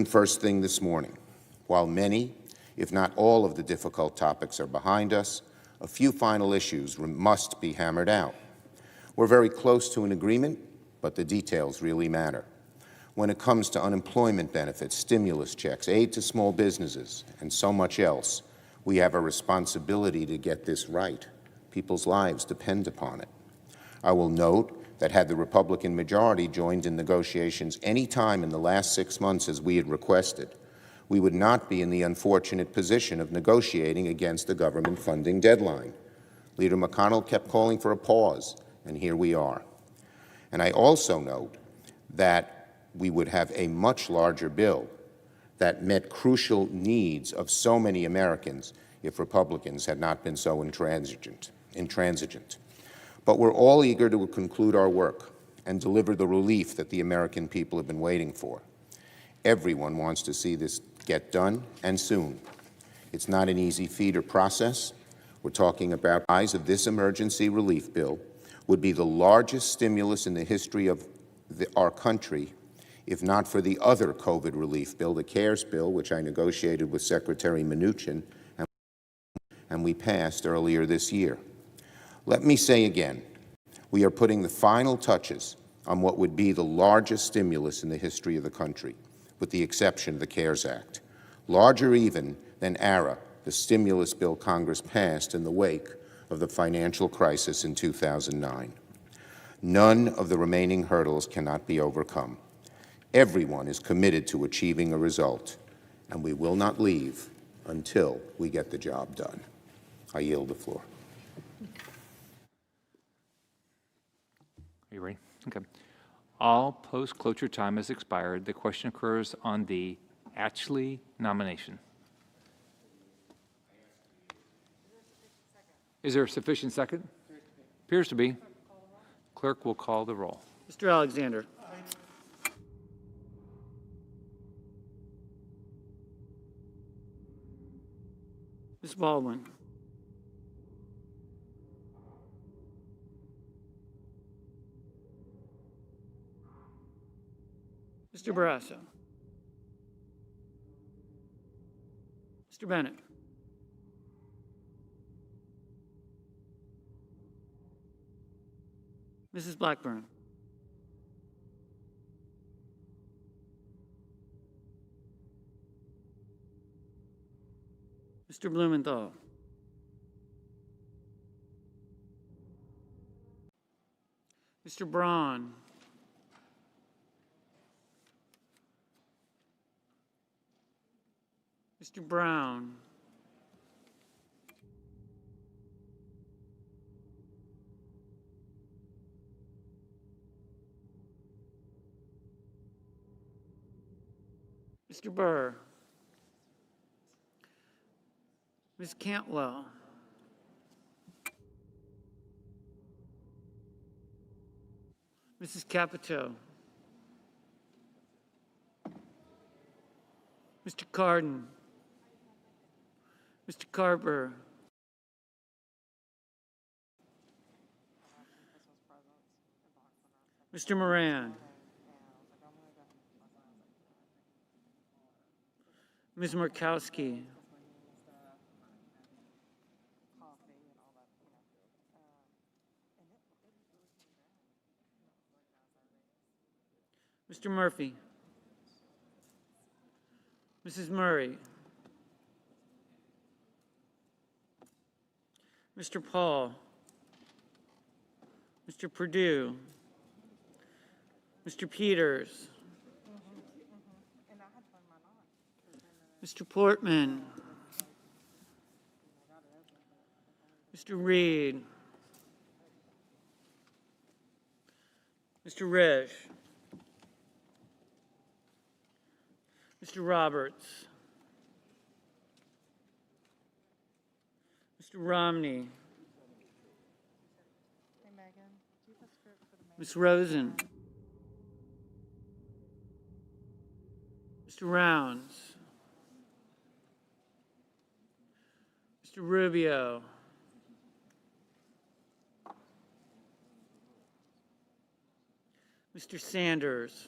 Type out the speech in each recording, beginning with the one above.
resumed first thing this morning. While many, if not all, of the difficult topics are behind us, a few final issues must be hammered out. We're very close to an agreement, but the details really matter. When it comes to unemployment benefits, stimulus checks, aid to small businesses, and so much else, we have a responsibility to get this right. People's lives depend upon it. I will note that had the Republican majority joined in negotiations any time in the last 6 months as we had requested, we would not be in the unfortunate position of negotiating against the government funding deadline. Leader McConnell kept calling for a pause, and here we are. And I also note that we would have a much larger bill that met crucial needs of so many Americans if Republicans had not been so intransigent. But we're all eager to conclude our work and deliver the relief that the American people have been waiting for. Everyone wants to see this get done, and soon. It's not an easy feat or process. We're talking about the size of this emergency relief bill would be the largest stimulus in the history of our country, if not for the other COVID relief bill, the CARES bill, which I negotiated with Secretary Mnuchin, and we passed earlier this year. Let me say again, we are putting the final touches on what would be the largest stimulus in the history of the country, with the exception of the CARES Act, larger even than ARA, the stimulus bill Congress passed in the wake of the financial crisis in 2009. None of the remaining hurdles cannot be overcome. Everyone is committed to achieving a result, and we will not leave until we get the job done. I yield the floor. Are you ready? Okay. All post-cloture time has expired. The question occurs on the Atchley nomination. Is there a sufficient second? Appears to be. Clerk will call the roll. Mr. Alexander. Ms. Baldwin. Mr. Barrasso. Mr. Bennett. Mrs. Blackburn. Mr. Blumenthal. Mr. Braun. Mr. Brown. Mr. Burr. Ms. Cantwell. Mrs. Capito. Mr. Cardin. Mr. Carver. Mr. Moran. Ms. Murkowski. Mr. Murphy. Mrs. Murray. Mr. Paul. Mr. Perdue. Mr. Peters. Mr. Portman. Mr. Reed. Mr. Risch. Mr. Roberts. Mr. Romney. Ms. Rosen. Mr. Rounds. Mr. Rubio. Mr. Sanders.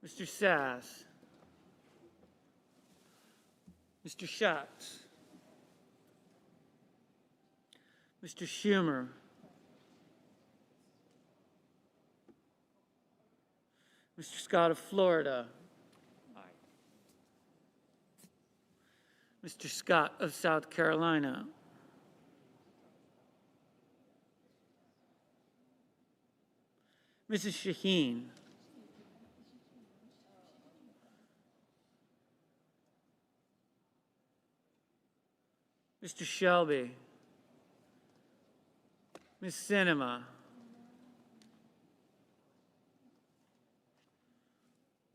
Mr. Sass. Mr. Schatz. Mr. Schumer. Mr. Scott of Florida. Mr. Scott of South Carolina. Mrs. Shaheen. Mr. Shelby. Ms. Sinema.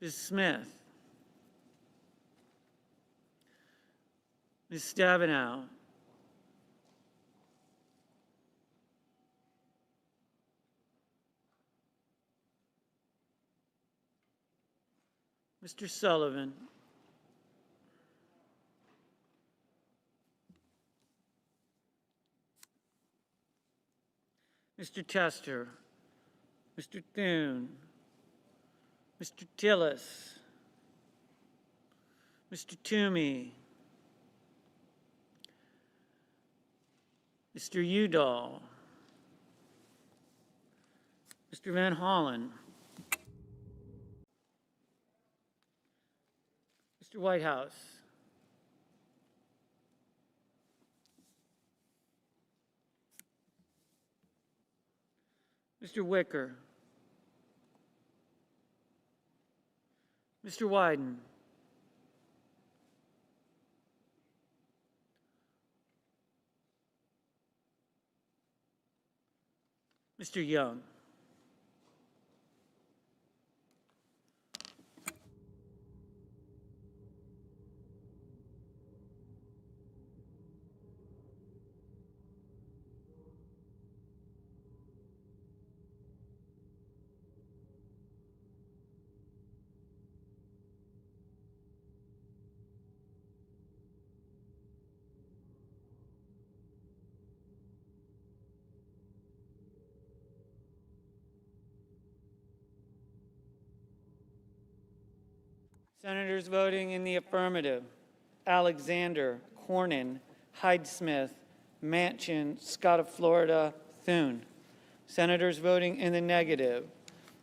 Ms. Smith. Ms. Stabenow. Mr. Sullivan. Mr. Tester. Mr. Thune. Mr. Tillis. Mr. Toomey. Mr. Udall. Mr. Van Hollen. Mr. Whitehouse. Mr. Wicker. Mr. Wyden. Mr. Young. Senators voting in the affirmative: Alexander, Cornyn, Hyde-Smith, Manchin, Scott of Florida, Thune. Senators voting in the negative: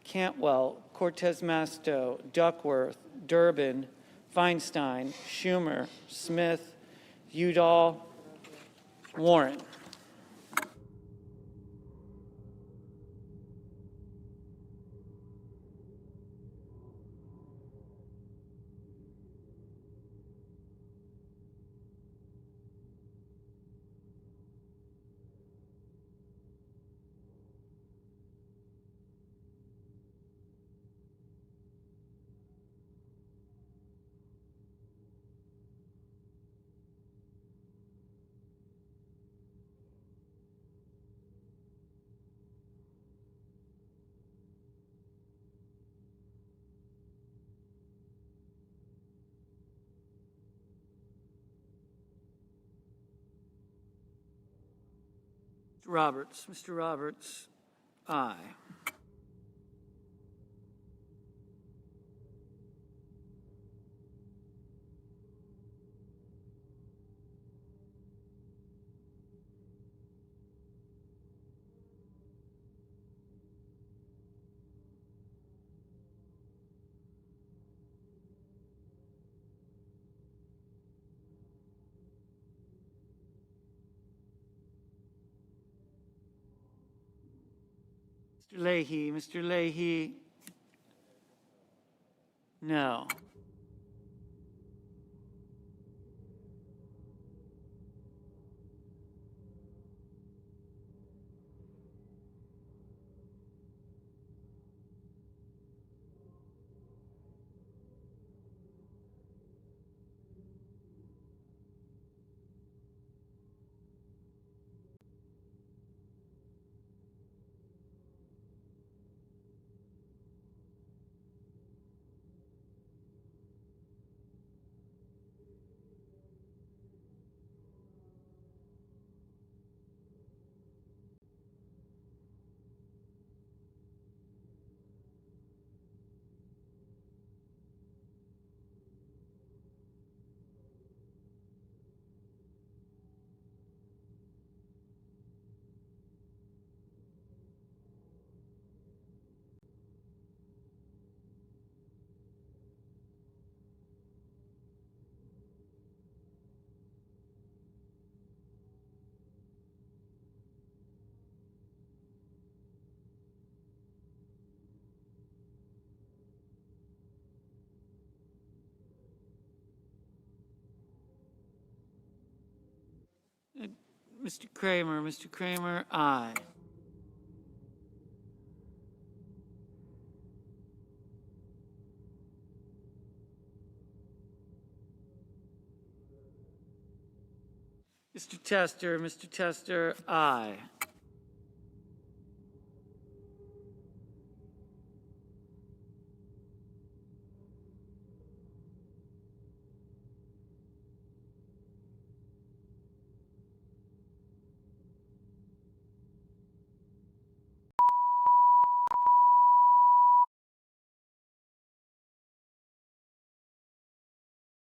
Cantwell, Cortez Masto, Duckworth, Durbin, Feinstein, Schumer, Smith, Udall, Warren. Mr. Roberts, aye. Mr. Leahy, no. Mr. Kramer, aye. Mr. Tester, aye.